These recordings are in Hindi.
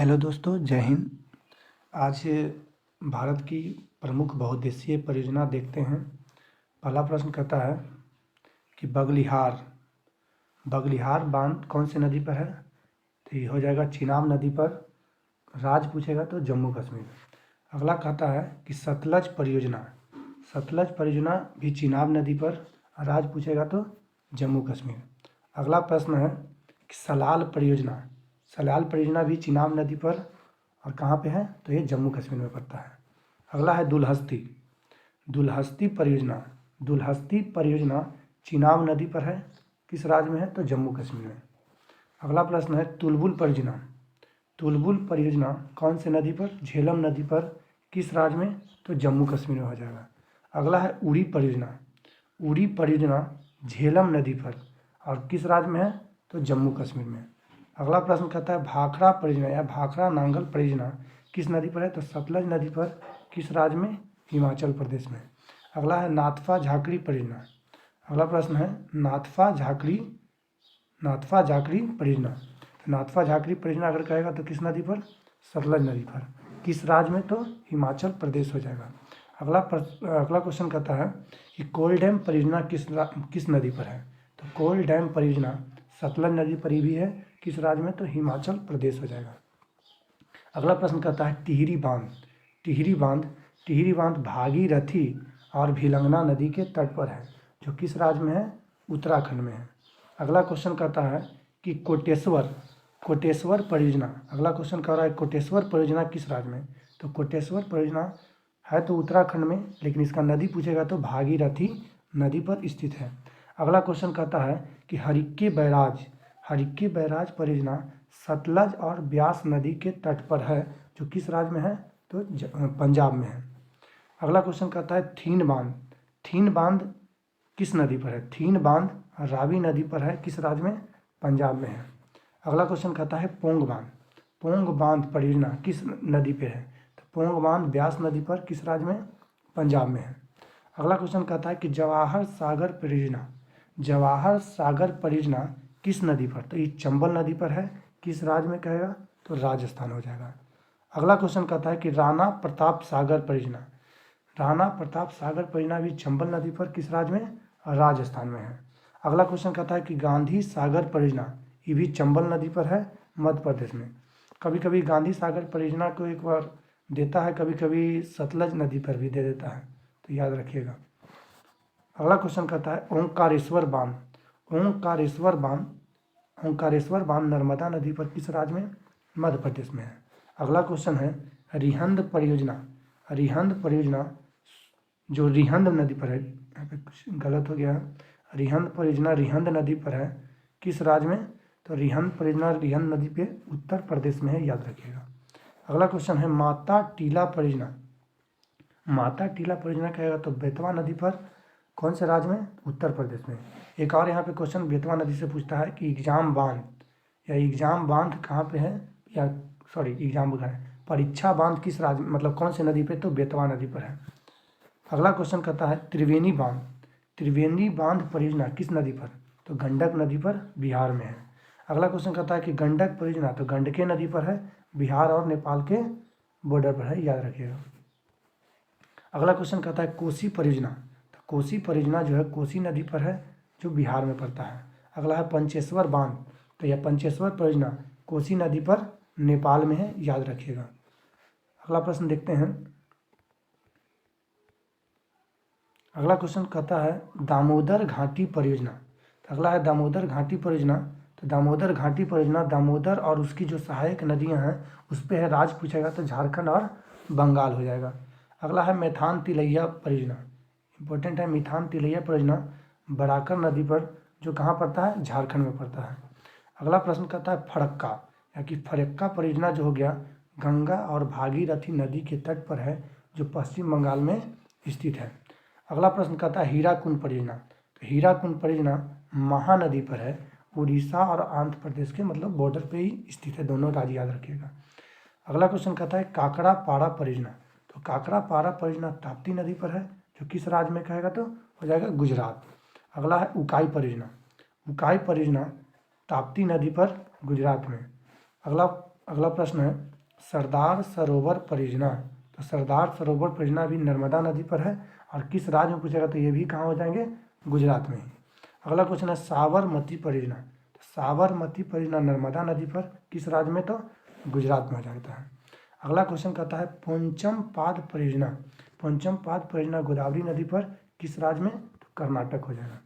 हेलो दोस्तों, जय हिंद। आज भारत की प्रमुख बहुउद्देशीय परियोजना देखते हैं। पहला प्रश्न कहता है कि बगलिहार बगलिहार बांध कौन सी नदी पर है? तो ये हो जाएगा चिनाब नदी पर। राज्य पूछेगा तो जम्मू कश्मीर। अगला कहता है कि सतलज परियोजना भी चिनाब नदी पर। राज्य पूछेगा तो जम्मू कश्मीर। अगला प्रश्न है कि सलाल परियोजना भी चिनाब नदी पर और कहाँ पे है? तो ये जम्मू कश्मीर में पड़ता है। अगला है दुलहस्ती परियोजना चिनाब नदी पर है। किस राज्य में है? तो जम्मू कश्मीर में। अगला प्रश्न है तुलबुल परियोजना कौन से नदी पर? झेलम नदी पर। किस राज्य में? तो जम्मू कश्मीर में हो जाएगा। अगला है उड़ी परियोजना झेलम नदी पर और किस राज्य में है? तो जम्मू कश्मीर में। अगला प्रश्न कहता है भाखड़ा परियोजना या भाखड़ा नांगल परियोजना किस नदी पर है? तो सतलज नदी पर। किस राज्य में? हिमाचल प्रदेश में। अगला है नाथपा झाकड़ी परियोजना। अगला प्रश्न है नाथपा झाकड़ी परियोजना। तो नाथपा झाकड़ी परियोजना अगर कहेगा तो किस नदी पर? सतलज नदी पर। किस राज्य में? तो हिमाचल प्रदेश हो जाएगा। अगला क्वेश्चन कहता है कि कोल डैम परियोजना किस नदी पर है? तो कोल डैम परियोजना सतलज नदी पर ही भी है। किस राज्य में? तो हिमाचल प्रदेश हो जाएगा। अगला प्रश्न कहता है टिहरी बांध भागीरथी और भिलंगना नदी के तट पर है, जो किस राज्य में है? उत्तराखंड में है। अगला क्वेश्चन कहता है कि कोटेश्वर परियोजना। अगला क्वेश्चन कह रहा है कोटेश्वर परियोजना किस राज्य में? तो कोटेश्वर परियोजना है तो उत्तराखंड में, लेकिन इसका नदी पूछेगा तो भागीरथी नदी पर स्थित है। अगला क्वेश्चन कहता है कि हरिक्के बैराज परियोजना सतलज और ब्यास नदी के तट पर है, जो किस राज्य में है? तो पंजाब में है। अगला क्वेश्चन कहता है थीन बांध किस नदी पर है? थीन बांध रावी नदी पर है। किस राज्य में? पंजाब में है। अगला क्वेश्चन कहता है पोंग बांध परियोजना किस नदी पे है? तो पोंग बांध ब्यास नदी पर। किस राज्य में? पंजाब में है। अगला क्वेश्चन कहता है कि जवाहर सागर परियोजना किस नदी पर? तो ये चंबल नदी पर है। किस राज्य में कहेगा? तो राजस्थान हो जाएगा। अगला क्वेश्चन कहता है कि राणा प्रताप सागर परियोजना भी चंबल नदी पर। किस राज्य में? राजस्थान में है। अगला क्वेश्चन कहता है कि गांधी सागर परियोजना ये भी चंबल नदी पर है, मध्य प्रदेश में। कभी कभी गांधी सागर परियोजना को एक बार देता है, कभी कभी सतलज नदी पर भी दे देता है, तो याद रखिएगा। अगला क्वेश्चन कहता है ओंकारेश्वर बांध नर्मदा नदी पर किस राज्य में? मध्य प्रदेश में है। अगला क्वेश्चन है रिहंद परियोजना जो रिहंद नदी पर है। यहाँ पे कुछ गलत हो गया है। रिहंद परियोजना रिहंद नदी पर है। किस राज्य में? तो रिहंद परियोजना रिहंद नदी पे उत्तर प्रदेश में है, याद रखिएगा। अगला क्वेश्चन है माता टीला परियोजना कहेगा तो बेतवा नदी पर। कौन से राज्य में? उत्तर प्रदेश में। एक और यहाँ पे क्वेश्चन बेतवा नदी से पूछता है कि एग्जाम बांध कहाँ पे है? या परीक्षा बांध किस राज्य में, मतलब कौन से नदी पे? तो बेतवा नदी पर है। अगला क्वेश्चन कहता है त्रिवेणी बांध परियोजना किस नदी पर? तो गंडक नदी पर, बिहार में है। अगला क्वेश्चन कहता है कि गंडक परियोजना तो गंडके नदी पर है, बिहार और नेपाल के बॉर्डर पर है, याद रखिएगा। अगला क्वेश्चन कहता है कोसी परियोजना जो है कोसी नदी पर है, जो बिहार में पड़ता है। अगला है पंचेश्वर बांध, तो यह पंचेश्वर परियोजना कोसी नदी पर नेपाल में है, याद रखिएगा। अगला प्रश्न देखते हैं। अगला क्वेश्चन कहता है दामोदर घाटी परियोजना। तो अगला है दामोदर घाटी परियोजना। तो दामोदर घाटी परियोजना दामोदर और उसकी जो सहायक नदियां हैं उस पर है। राज्य पूछेगा तो झारखंड और बंगाल हो जाएगा। अगला है मेथान तिलैया परियोजना, इंपॉर्टेंट है। मेथान तिलैया परियोजना बराकर नदी पर, जो कहाँ पड़ता है? झारखंड में पड़ता है। अगला प्रश्न कहता है फरक्का परियोजना जो हो गया गंगा और भागीरथी नदी के तट पर है, जो पश्चिम बंगाल में स्थित है। अगला प्रश्न कहता है हीराकुंड परियोजना। तो हीराकुंड परियोजना महानदी पर है, उड़ीसा और आंध्र प्रदेश के मतलब बॉर्डर पे ही स्थित है, दोनों राज्य याद रखिएगा। अगला क्वेश्चन कहता है काकड़ा पाड़ा परियोजना। तो काकड़ा पाड़ा परियोजना ताप्ती नदी पर है, जो किस राज्य में कहेगा? तो हो जाएगा गुजरात। अगला है उकाई परियोजना ताप्ती नदी पर, गुजरात में। अगला प्रश्न है सरदार सरोवर परियोजना। तो सरदार सरोवर परियोजना भी नर्मदा नदी पर है और किस राज्य में पूछेगा तो ये भी कहाँ हो जाएंगे, गुजरात में ही। अगला क्वेश्चन है साबरमती परियोजना। तो साबरमती परियोजना नर्मदा नदी पर किस राज्य में, तो गुजरात में हो जाता है। अगला क्वेश्चन कहता है पोंचम पाद परियोजना। पोंचम पाद परियोजना गोदावरी नदी पर किस राज्य में, तो कर्नाटक हो जाएगा।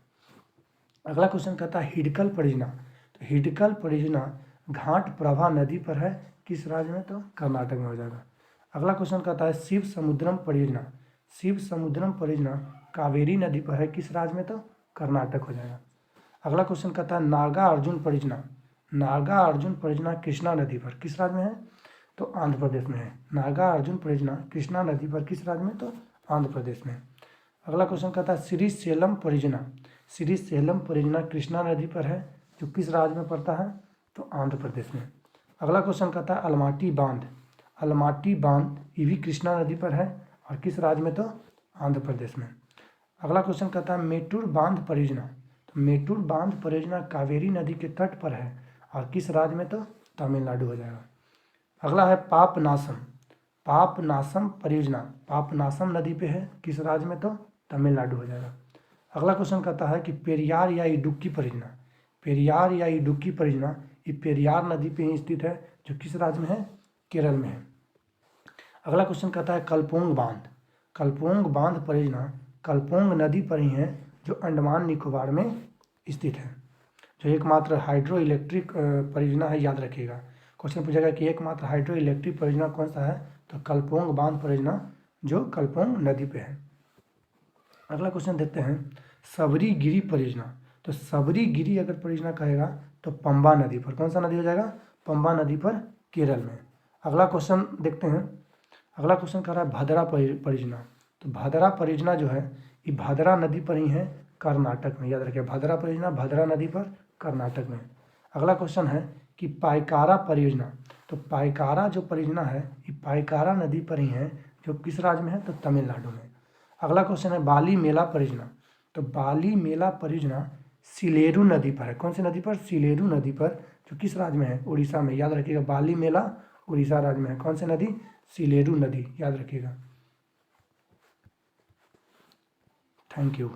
अगला क्वेश्चन कहता है हिडकल परियोजना। तो हिडकल परियोजना घाट प्रभा नदी पर है, किस राज्य में, तो कर्नाटक में हो जाएगा। अगला क्वेश्चन कहता है शिव समुद्रम परियोजना। शिव समुद्रम परियोजना कावेरी नदी पर है, किस राज्य में, तो कर्नाटक हो जाएगा। अगला क्वेश्चन कहता है नागा अर्जुन परियोजना। नागा अर्जुन परियोजना कृष्णा नदी पर किस राज्य में है, तो आंध्र प्रदेश में है। नागा अर्जुन परियोजना कृष्णा नदी पर किस राज्य में, तो आंध्र प्रदेश में। अगला क्वेश्चन कहता है श्री सेलम परियोजना। श्री सेलम परियोजना कृष्णा नदी पर है, जो किस राज्य में पड़ता है, तो आंध्र प्रदेश में। अगला क्वेश्चन कहता है अलमाटी बांध। अलमाटी बांध ये भी कृष्णा नदी पर है और किस राज्य में, तो आंध्र प्रदेश में। अगला क्वेश्चन कहता है मेटूर बांध परियोजना। तो मेटूर बांध परियोजना कावेरी नदी के तट पर है और किस राज्य में, तो तमिलनाडु हो जाएगा। अगला है पापनासम। पापनासम परियोजना पापनासम नदी पे है, किस राज्य में, तो तमिलनाडु हो जाएगा। अगला क्वेश्चन कहता है कि पेरियार या इडुक्की परियोजना। पेरियार या इडुक्की परियोजना ये पेरियार नदी पे ही स्थित है, जो किस राज्य में है, केरल में है। अगला क्वेश्चन कहता है कल्पोंग बांध। कल्पोंग बांध परियोजना कल्पोंग नदी पर ही है, जो अंडमान निकोबार में स्थित है, जो एकमात्र हाइड्रो इलेक्ट्रिक परियोजना है, याद रखिएगा। क्वेश्चन पूछेगा कि एकमात्र हाइड्रो इलेक्ट्रिक परियोजना कौन सा है, तो कल्पोंग बांध परियोजना जो कल्पोंग नदी पे है। अगला क्वेश्चन देखते हैं सबरी गिरी परियोजना। तो सबरी गिरी अगर परियोजना कहेगा तो पंबा नदी पर, कौन सा नदी हो जाएगा, पंबा नदी पर, केरल में। अगला क्वेश्चन देखते हैं। अगला क्वेश्चन कह रहा है भद्रा परियोजना। तो भद्रा परियोजना जो है ये भद्रा नदी पर ही है, कर्नाटक में, याद रखिए भद्रा परियोजना भद्रा नदी पर, कर्नाटक में। अगला क्वेश्चन है कि पाइकारा परियोजना। तो पाइकारा जो परियोजना है ये पाइकारा नदी पर ही है, जो किस राज्य में है, तो तमिलनाडु में। अगला क्वेश्चन है बाली मेला परियोजना। तो बाली मेला परियोजना सिलेरू नदी पर है, कौन सी नदी पर, सिलेरू नदी पर, जो किस राज्य में है, उड़ीसा में। याद रखिएगा बाली मेला उड़ीसा राज्य में है, कौन सी नदी, सिलेरू नदी, याद रखिएगा। Thank you.